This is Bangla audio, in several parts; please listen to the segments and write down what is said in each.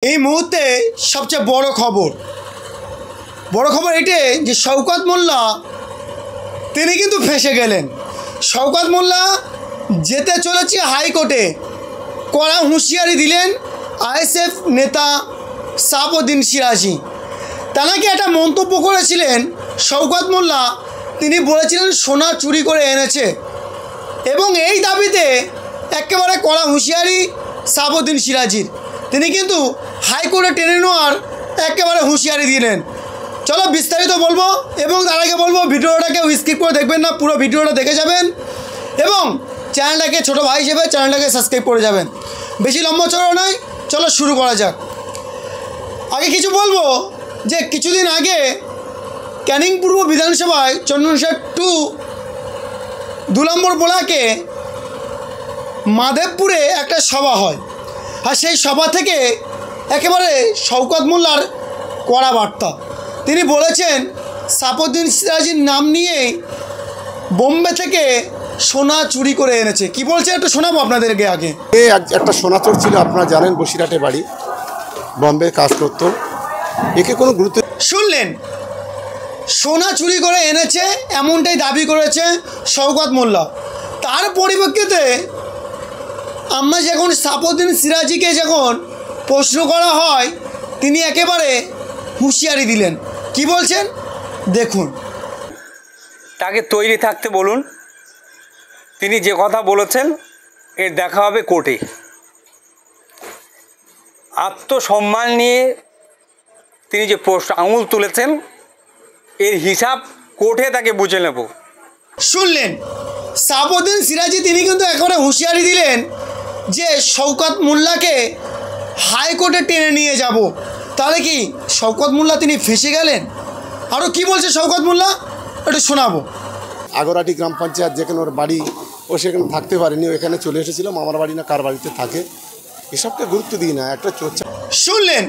এই মুহূর্তে সবচেয়ে বড় খবর এটাই যে শওকত মোল্লা তিনি কিন্তু ফেঁসে গেলেন। শওকত মোল্লা যেতে চলেছে হাইকোর্টে। কড়া হুঁশিয়ারি দিলেন আইএসএফ নেতা সাফউদ্দিন সিরাজি। তানাকে একটা মন্তব্য করেছিলেন শওকত মোল্লা, তিনি বলেছিলেন সোনা চুরি করে এনেছে, এবং এই দাবিতে একেবারে কড়া হুঁশিয়ারি সাফউদ্দিন সিরাজির। তিনি কিন্তু হাইকোর্টে টেনে নেওয়ার একেবারে হুঁশিয়ারি দিলেন। চলো বিস্তারিত বলবো, এবং তার আগে বলবো ভিডিওটাকে স্কিপ করে দেখবেন না, পুরো ভিডিওটা দেখে যাবেন এবং চ্যানেলটাকে ছোটো ভাই হিসেবে চ্যানেলটাকে সাবস্ক্রাইব করে যাবেন। বেশি লম্বা চড়াও নয়, চলো শুরু করা যাক। আগে কিছু বলবো যে কিছুদিন আগে ক্যানিং পূর্ব বিধানসভায় চন্দনশেট 2 নম্বর ব্লকে মাধবপুরে একটা সভা হয়, আর সেই সভা থেকে একেবারে শওকত মোল্লার কড়া বার্তা। তিনি বলেছেন সাফউদ্দিন সিরাজির নাম নিয়েই বোম্বে থেকে সোনা চুরি করে এনেছে। কি বলছে একটু শোনাবো আপনাদেরকে। আগে একটা সোনা চোর ছিল, আপনারা জানেন, বসিরহাটে বাড়ি, বম্বে কাজ করতো। একে কোনো গুরুত্ব শুনলেন, সোনা চুরি করে এনেছে এমনটাই দাবি করেছে শওকত মোল্লা। তার পরিপ্রেক্ষিতে আমরা যখন সাফউদ্দিন সিরাজিকে যখন প্রশ্ন করা হয়, তিনি একেবারে হুঁশিয়ারি দিলেন। কি বলছেন দেখুন। তাকে তৈরি থাকতে বলুন, তিনি যে কথা বলেছেন এর দেখা হবে কোর্টে। আত্মসম্মান নিয়ে তিনি যে প্রশ্ন আঙুল তুলেছেন এর হিসাব কোর্টে তাকে বুঝে নেব। শুনলেন, সাফউদ্দিন সিরাজি তিনি কিন্তু একেবারে হুঁশিয়ারি দিলেন যে শওকত মোল্লাকে হাইকোর্টে টেনে নিয়ে যাব। তাহলে কি শওকত মোল্লা তিনি ফেঁসে গেলেন? আরও কি বলছে শওকত মোল্লা একটু শোনাবো। আগরাটি গ্রাম পঞ্চায়েত যেখানে ওর বাড়ি, ও সেখানে থাকতে পারেনি, ওখানে চলে এসেছিলাম। আমার বাড়ি না কার বাড়িতে থাকে, এসবকে গুরুত্ব দিই না, একটা চর্চা। শুনলেন,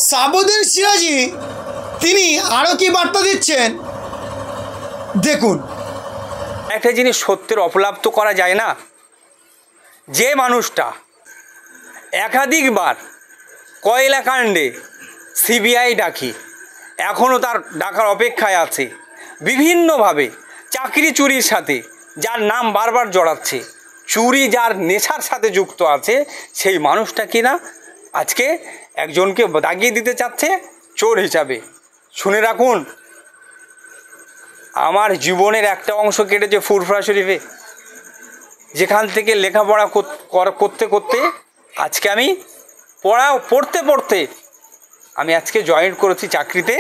সাফউদ্দিন সিরাজি তিনি আরও কি বার্তা দিচ্ছেন দেখুন। একটা জিনিস সত্যের অপলাপ তো করা যায় না। যে মানুষটা একাধিকবার কয়লা কাণ্ডে সিবিআই ডাকি, এখনও তার ডাকার অপেক্ষায় আছে, বিভিন্নভাবে চাকরি চুরির সাথে যার নাম বারবার জড়াচ্ছে, চুরি যার নেশার সাথে যুক্ত আছে, সেই মানুষটা কিনা আজকে একজনকে দাগিয়ে দিতে চাচ্ছে চোর হিসাবে। শুনে রাখুন, আমার জীবনের একটা অংশ কেটেছে ফুরফুরা শরীফে, যেখান থেকে লেখাপড়া করতে করতে আজকে আমি পড়তে আমি আজকে জয়েন করেছি চাকরিতে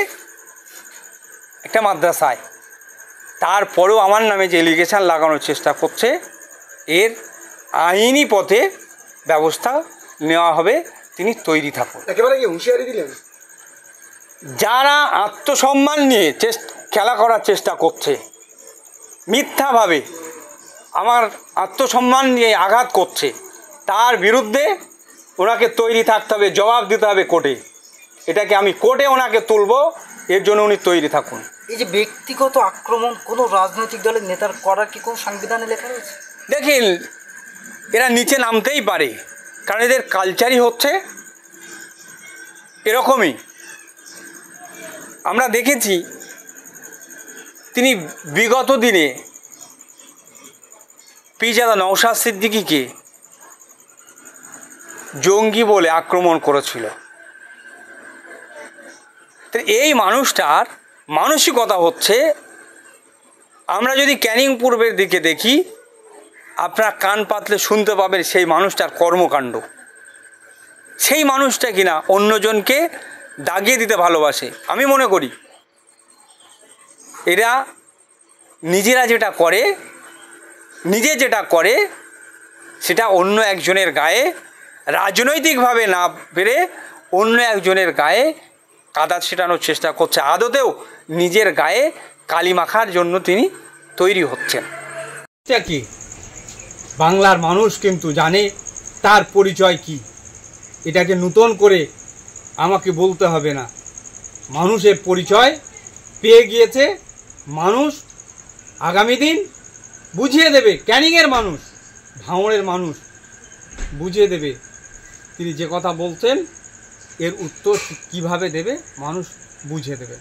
একটা মাদ্রাসায়। তারপরেও আমার নামে যে এলিগেশন লাগানোর চেষ্টা করছে, এর আইনি পথে ব্যবস্থা নেওয়া হবে, তিনি তৈরি থাকুন। একেবারে কি হুঁশিয়ারি দিলেন? যারা আত্মসম্মান নিয়ে খেলা করার চেষ্টা করছে, মিথ্যাভাবে আমার আত্মসম্মান নিয়ে আঘাত করছে, তার বিরুদ্ধে ওনাকে তৈরি থাকতে হবে, জবাব দিতে হবে কোর্টে। এটাকে আমি কোর্টে ওনাকে তুলব, এর জন্য উনি তৈরি থাকুন। এই যে ব্যক্তিগত আক্রমণ কোনো রাজনৈতিক দলের নেতার করার কি কোনো সংবিধানে লেখা রয়েছে? দেখেন, এরা নিচে নামতেই পারে, কারণ এদের কালচারই হচ্ছে এরকমই। আমরা দেখেছি তিনি বিগত দিনে পীরজাদা নওশাদ সিদ্দিকীকে জঙ্গি বলে আক্রমণ করেছিল। তো এই মানুষটার মানসিকতা হচ্ছে, আমরা যদি ক্যানিং পূর্বের দিকে দেখি, আপনারা কান পাতলে শুনতে পাবেন সেই মানুষটার কর্মকাণ্ড। সেই মানুষটা কিনা অন্যজনকে দাগিয়ে দিতে ভালোবাসে। আমি মনে করি এরা নিজে যেটা করে সেটা অন্য একজনের গায়ে, রাজনৈতিকভাবে না পেরে অন্য একজনের গায়ে কাদা ছিটানোর চেষ্টা করছে। আদতেও নিজের গায়ে কালি মাখার জন্য তিনি তৈরি হচ্ছেন। এটা কি বাংলার মানুষ কিন্তু জানে তার পরিচয় কি, এটাকে নতুন করে আমাকে বলতে হবে না। মানুষের পরিচয় পেয়ে গিয়েছে, মানুষ আগামী দিন বুঝিয়ে দেবে। ক্যানিংয়ের মানুষ, ভাঙড়ের মানুষ বুঝিয়ে দেবে তিনি যে কথা বলছেন এর উত্তর কিভাবে দেবে মানুষ বুঝে দেবে।